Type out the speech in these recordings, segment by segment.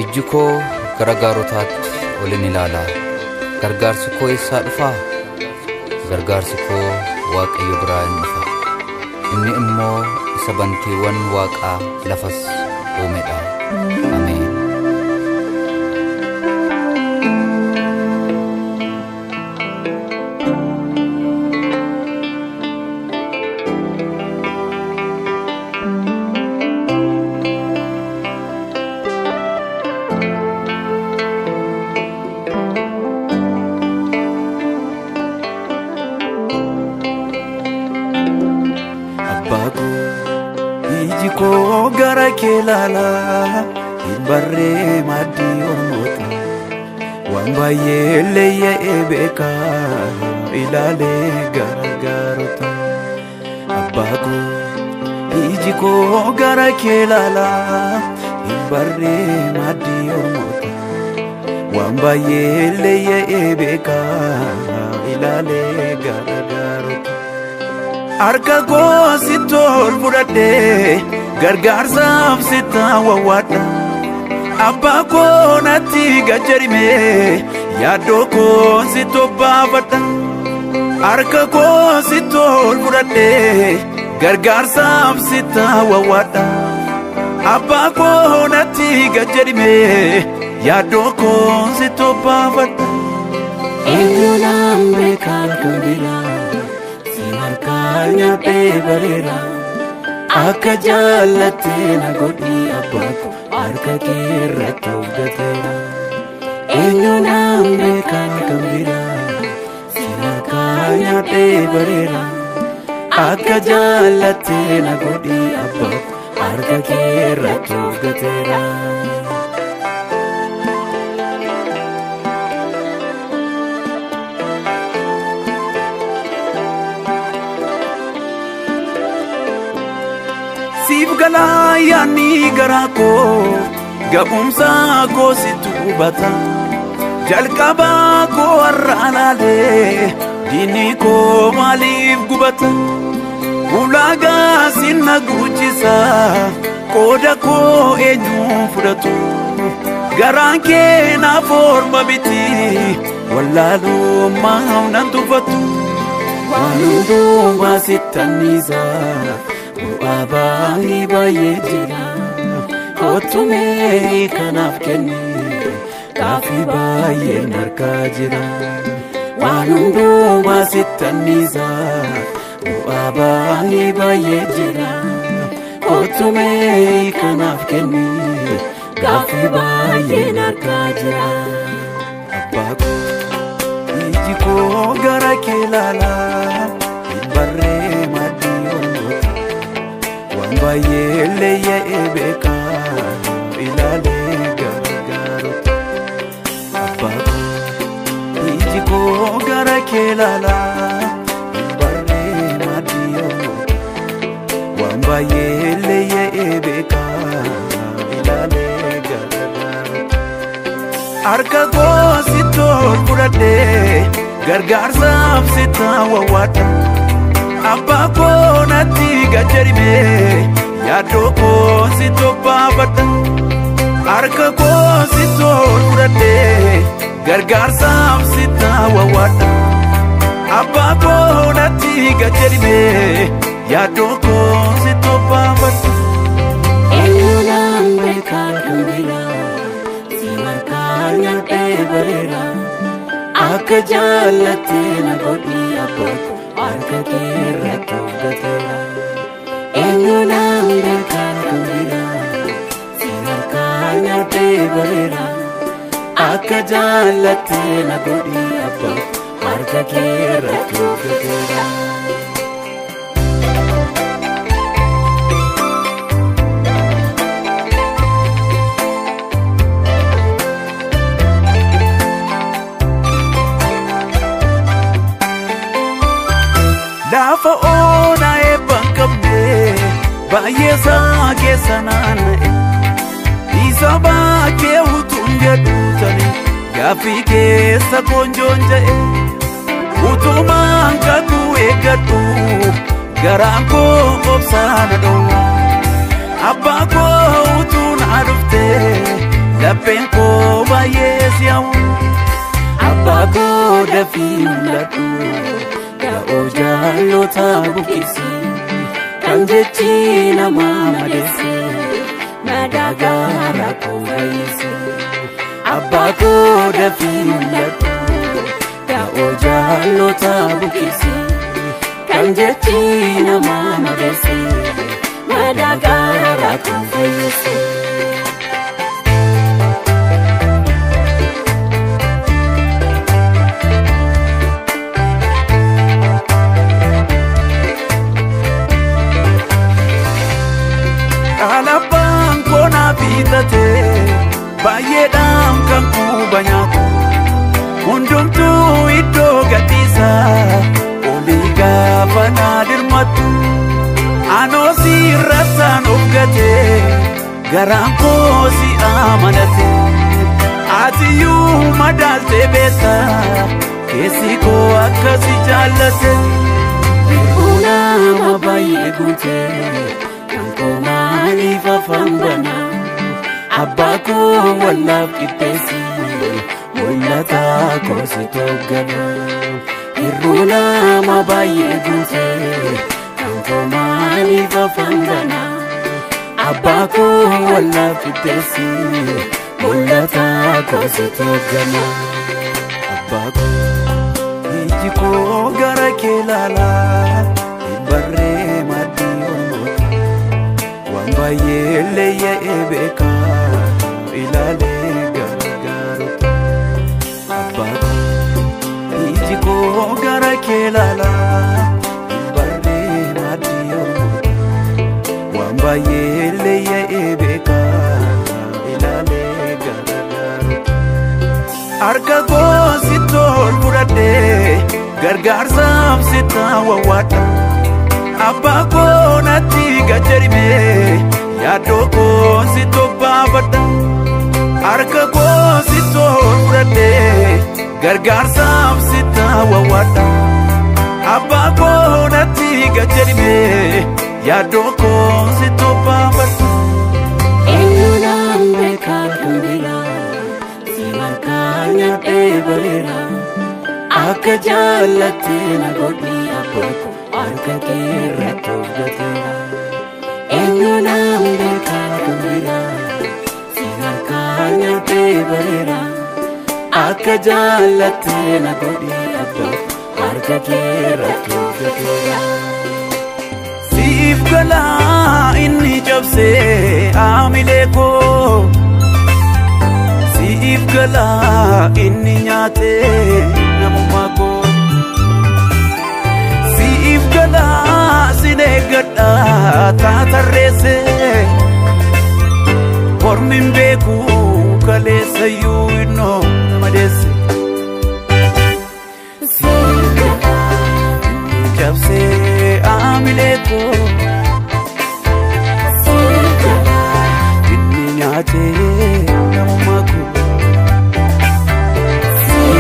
ijji koo gara gaarotaatti olin ilaala. Gargaarsi koo eessaa dhufa? Gargaarsi koo Waaqayyo biraa hin dhufa. Inni immoo isa bantiiwwan Waaqaa lafas uumedha. Ameen. Iji koo gara kee ilaala, hin barree maddii ormoota. Waan baay'ee leeyya'ee beeka, ilaalee gara gaarota. Abbaa koo iji koo gara kee ilaala, hin barree maddii ormoota. Waan baay'ee leeyya'ee beeka, ilaalee gara gaarota. Harka koo sitti ol fudhadhee gargaarsaaf sitti wawwaadha. Abbaa koo natti gajjarimee yaaddoo koo sitti obbaafadha. Harka koo sitti ol fudhadhee gargaarsaaf sitti wawwaadha. Abbaa koo natti gajjarimee yaaddoo koo sitti obbaafadha. Eenyuudhaan beekaan kan biraa Harkanya beberera akka jaalattee na godhi abbaa koo harka kee irratti of gateera. Eenyuudhaan beekaan kan biraa harkanya beberera akka jaalattee na godhi abbaa koo harka kee irratti of gateera. Siif galaa yaanni garaa koo ga'umsa koo sitti hubata. Jalqabaa koo har'a laalee diinni koo maaliif gubata? Ulaagaa sinna guchisa qooda koo eenyu fudhatu? Garaan kee naaf orma biti wallaalummaa nan tuffatu. Waan hundumaa sitti anniisaa Abaahi baay'ee jira kootumee kanaaf kenni gaaffii baay'een harkaa jira. Waan hundumaa sitti anniisaa abaahi baay'ee jira kootumee kanaaf kenni gaaffii baay'een harkaa jira. Abbaa koo iji koo gara kee ilaala, hin barree maddii ormoota. Waan baay'ee leeyya'ee beeka, ilaalee gara gaarota. Abbaa koo iji koo gara kee ilaala, hin barree maddii ormoota. Waan baay'ee leeyya'ee beeka, ilaalee gara gaarota. Harka koo sitti ol fudhadhee gargaarsaaf sitti wawwaadha. Abbaa koo natti gajjarimee yaaddoo koo sitti obbaafadha. Harka koo sitti ol fudhadhee gargaarsaaf sitti wawwaadha. Abbaa koo natti gajjarimee yaaddoo koo sitti obbaafadha. Eenyuudhaan beekaan kan biraa harkanya beberera akka jaalattee na godhi abbaa koo harka kee irratti of gateera. Eenyuudhaan beekaan kan biraa harkanya beberera akka jaalattee na godhi abbaa koo harka kee irratti of gateera. Lafa ona eebbaan qabdee baay'ee saa keessa naanna'e. Isa baakee utuun jedhu tani gaaffii keessa koonjoon ja'e. Utumaan kakuu eeggadhu garaan koo obsaan dhowwa. Abbaa koo utuun adufte lapheen koo baay'ee si hawwu abbaa koo dafii mul'adhu yaa'oo jaallota buqqisi kan jechi namaa madeesse madaa garaa koo fayyise abbaa koo dafii mul'adhu yaa'oo jaallota buqqisi kan jechi namaa madeesse madaa garaa koo fayyise. Alabang kona bitate baay'eedhaan kan kuuba nyaatu hundumtuu iddoo gadhiisa olii gaafa naa dirmatu anoo si irrattaan of gatee garaan koo si amanate atiyyuu madaaltee beessa keessi koo akkasi jaallate nama baay'ee guutee Komani fafambana abbaa koo wallaaf qixxeessi mul'ata koo si toggana hirruu nama baay'ee guutee kan komani fafambana abbaa koo wallaaf qixxeessi mul'ata koo si toggana abbaa koo iji koo gara kee ilaalaa hin barree maddii Baay'ee eebeka ilaalee gargaarutu abbaa koo iji koo gara kee ilaalaa hin barree maddii yommuu waan baay'ee eebeka ilaalee gargaarutu harka koo si tol fudhadhee gargaarsaaf si taawwaadha. Abbaa koo natti gajarime yaadoo koo si tobbaafadha harka koo si tol fudhadhee gargaarsaaf si taawwaadha abbaa koo natti gajarime yaadoo koo si tobbaafadha. Eenyuudhaan beekaa kan biraa si harkaa nyaadhee bareera akka jaallattee na godhi abbaa koo. Harka keerra tolgateera eenyuudhaan beekaa kan biraa si harkaa nyaatee bareera akka jaallattee na godhi abbaa harka keerra tolgateera. Siif galaa inni cabsee aamilee koo siif galaa inni nyaatee namummaa koo. Ifgala sine gadda taatarreesse mormin beeku kaleessa iyyuu innoo nama deesse. Ifgala inni cabsee aamilee koo ifgala inni nyaatee namummaa koo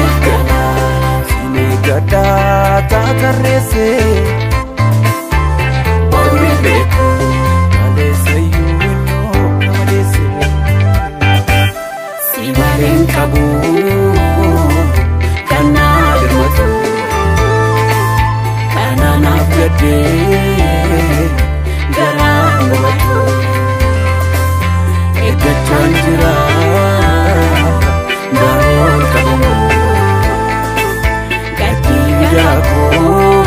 ifgala sine gadda taatarreesse. Kabu kana dirmatu kana nafgade garaan gubatu eeggachaan jira garoon qabu gatii jaakoo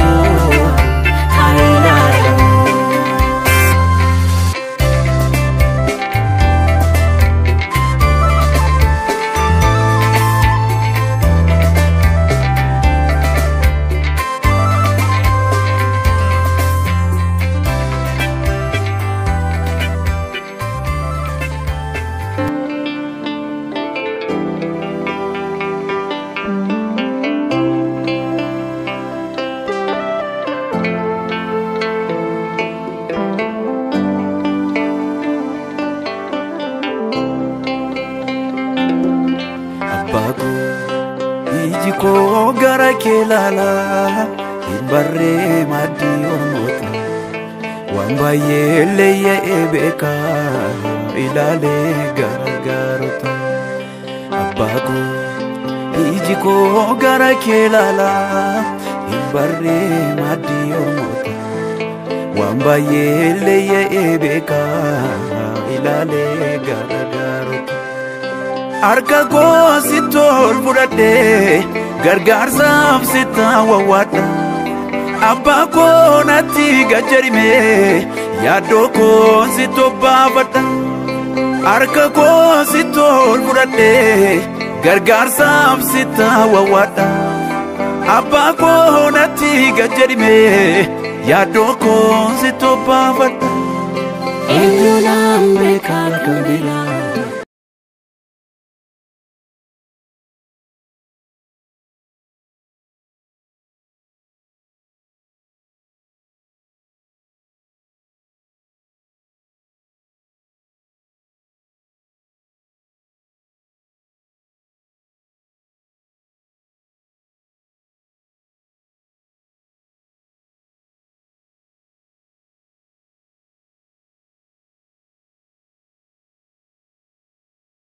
Ijiko gara kelala barre madi omota wambaye leye ebeka ilale gargarota Abbaako iji koo gara kee ilaala hin barree maddii ormoota waan baay'ee leeyya'ee beeka ilaalee gargaarota harka koo sitti ol fudhadhee gargaarsaaf sitti wawwaadha Abbaako natti gajjarimee yaaddoo koo sitti obbaafadha harka koo sitti ol fudhadhee gargaarsaaf sitti wawwaadha Abbaako natti gajjarimee yaaddoo koo sitti obbaafadha eenyu naan beekaa kan biraa